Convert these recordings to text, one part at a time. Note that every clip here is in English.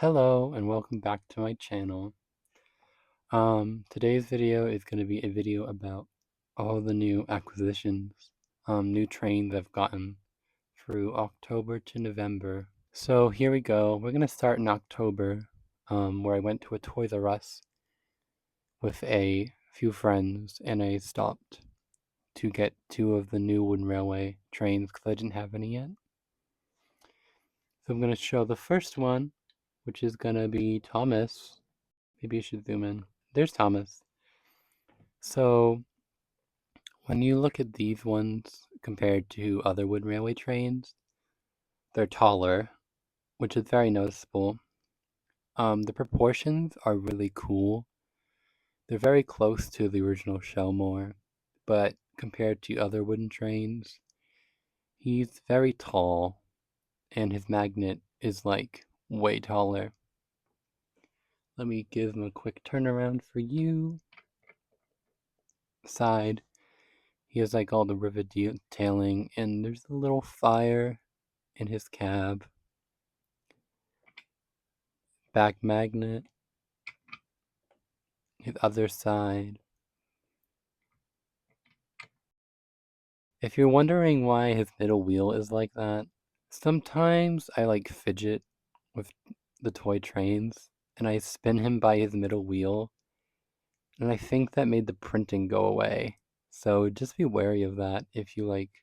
Hello and welcome back to my channel. Today's video is going to be a video about all the new acquisitions, new trains I've gotten through October to November. So here we go. We're going to start in October, where I went to a Toys R Us with a few friends and I stopped to get two of the new Wooden Railway trains because I didn't have any yet. So I'm going to show the first one, which is going to be Thomas. Maybe I should zoom in. There's Thomas. So when you look at these ones compared to other wood railway trains, they're taller, which is very noticeable. The proportions are really cool. They're very close to the original Shellmore, but compared to other wooden trains, he's very tall, and his magnet is like way taller. Let me give him a quick turnaround for you. Side. He has like all the rivet detailing, and there's a little fire in his cab. Back magnet. His other side. If you're wondering why his middle wheel is like that, sometimes I like fidget with the toy trains and I spin him by his middle wheel, and I think that made the printing go away. So just be wary of that if you like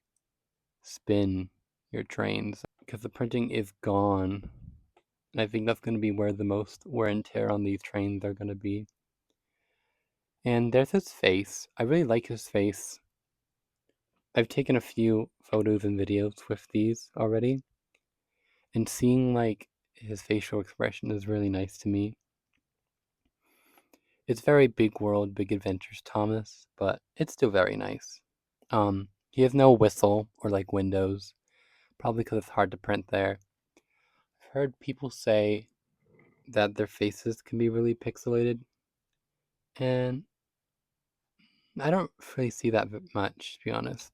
spin your trains because the printing is gone. And I think that's going to be where the most wear and tear on these trains are going to be. And there's his face. I really like his face. I've taken a few photos and videos with these already, and seeing like his facial expression is really nice to me. It's very big world, big adventures Thomas, but it's still very nice. He has no whistle or like windows, probably because it's hard to print there. I've heard people say that their faces can be really pixelated, and I don't really see that much, to be honest.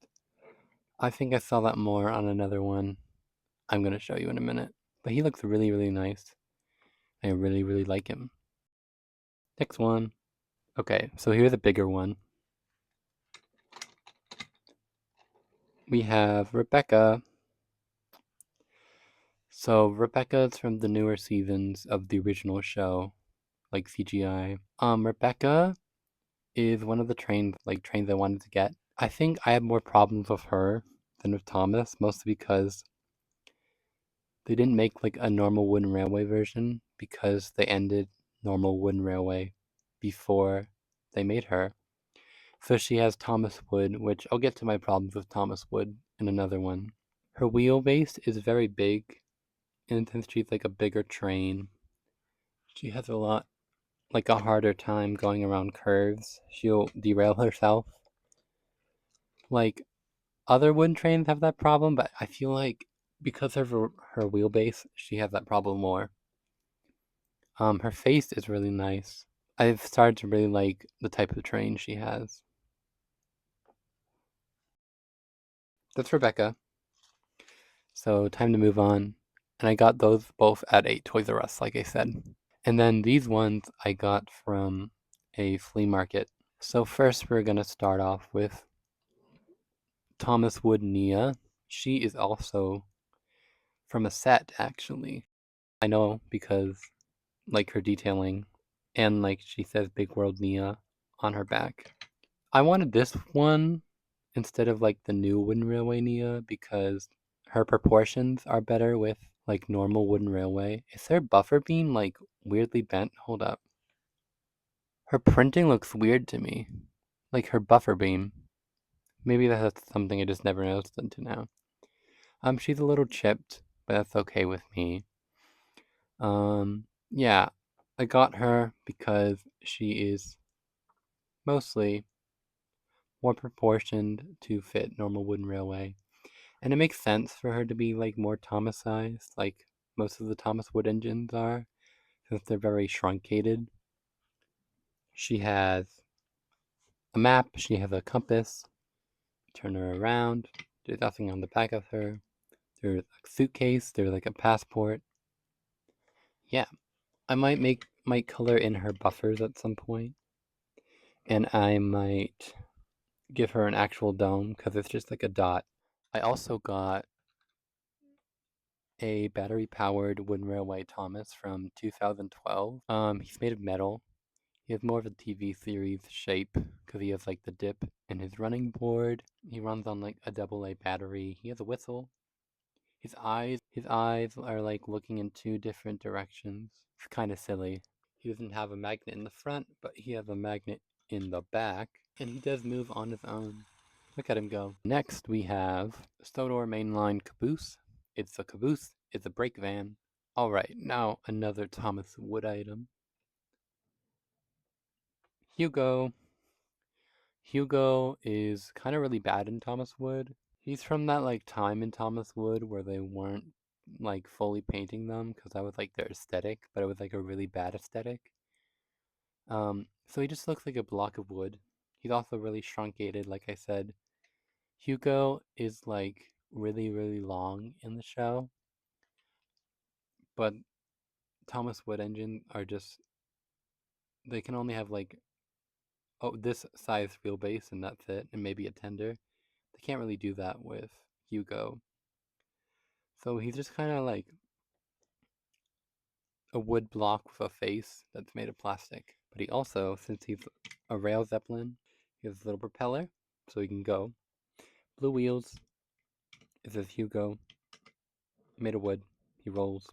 I think I saw that more on another one I'm going to show you in a minute. But he looks really, really nice. I really, really like him. Next one. Okay, so here's a bigger one. We have Rebecca. So Rebecca's from the newer seasons of the original show, like CGI. Rebecca is one of the trains I wanted to get. I think I have more problems with her than with Thomas, mostly because they didn't make like a normal wooden railway version because they ended normal wooden railway before they made her. So she has Thomas Wood, which I'll get to my problems with Thomas Wood in another one. Her wheelbase is very big, and since she's like a bigger train, she has a harder time going around curves. She'll derail herself. Like other wooden trains have that problem, but I feel like because of her wheelbase, she has that problem more. Her face is really nice. I've started to really like the type of train she has. That's Rebecca. So time to move on. And I got those both at a Toys R Us, like I said. And then these ones I got from a flea market. So first we're gonna start off with Thomas Wood Nia. She is also from a set, actually. I know because like her detailing and like she says Big World Nia on her back. I wanted this one instead of like the new Wooden Railway Nia because her proportions are better with like normal Wooden Railway. Is her buffer beam like weirdly bent? Hold up. Her printing looks weird to me. Like her buffer beam. Maybe that's something I just never noticed until now. She's a little chipped, but that's okay with me. Yeah, I got her because she is mostly more proportioned to fit normal Wooden Railway. And it makes sense for her to be like more Thomas-sized, like most of the Thomas Wood engines are, since they're very truncated. She has a map, she has a compass. Turn her around. There's nothing on the back of her. There's a suitcase, there's like a passport. Yeah. I might color in her buffers at some point, and I might give her an actual dome because it's just like a dot. I also got a battery-powered Wooden Railway Thomas from 2012. He's made of metal. He has more of a TV series shape because he has like the dip in his running board. He runs on like a AA battery. He has a whistle. His eyes are like looking in two different directions. It's kind of silly. He doesn't have a magnet in the front, but he has a magnet in the back, and he does move on his own. Look at him go. Next, we have Sodor Mainline Caboose. It's a caboose. It's a brake van. Alright, now another Thomas Wood item. Hugo. Hugo is kind of really bad in Thomas Wood. He's from that like time in Thomas Wood where they weren't like fully painting them because that was like their aesthetic, but it was like a really bad aesthetic. So he just looks like a block of wood. He's also really truncated, like I said. Hugo is like really, really long in the show, but Thomas Wood engines are just, they can only have like, oh, this size wheelbase and that's it, and maybe a tender. They can't really do that with Hugo. So he's just kind of like a wood block with a face that's made of plastic. But he also, since he's a rail zeppelin, he has a little propeller so he can go. Blue wheels. It says Hugo. Made of wood. He rolls.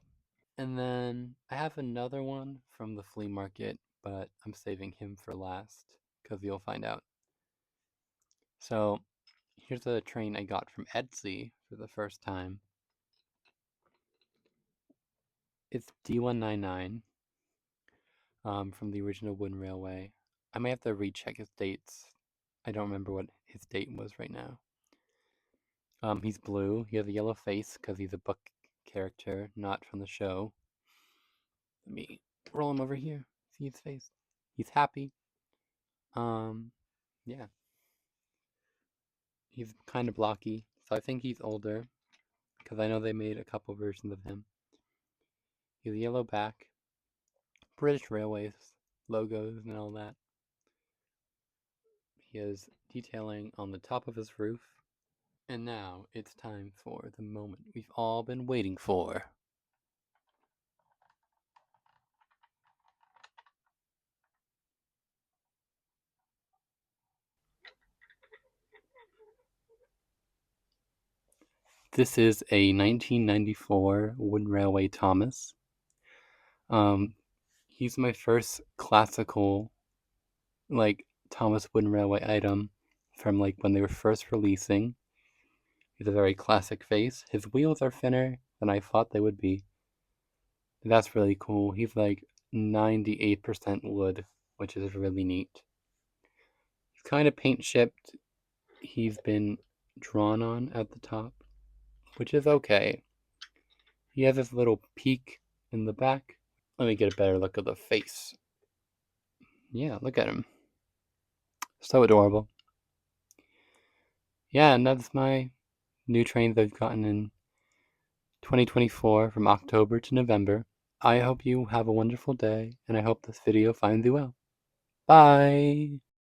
And then I have another one from the flea market, but I'm saving him for last because you'll find out. So here's a train I got from Etsy for the first time. It's D199 from the original Wooden Railway. I might have to recheck his dates. I don't remember what his date was right now. He's blue. He has a yellow face because he's a book character, not from the show. Let me roll him over here. See his face. He's happy. Yeah. He's kind of blocky, so I think he's older because I know they made a couple versions of him. He has a yellow back, British Railways logos and all that. He has detailing on the top of his roof. And now it's time for the moment we've all been waiting for. This is a 1994 Wooden Railway Thomas. He's my first classical, like, Thomas Wooden Railway item from, like, when they were first releasing. He's a very classic face. His wheels are thinner than I thought they would be. That's really cool. He's, like, 98% wood, which is really neat. He's kind of paint chipped. He's been drawn on at the top, which is okay. He has this little peak in the back. Let me get a better look of the face. Yeah, look at him. So adorable. Yeah, and that's my new trains I've gotten in 2024 from October to November. I hope you have a wonderful day, and I hope this video finds you well. Bye!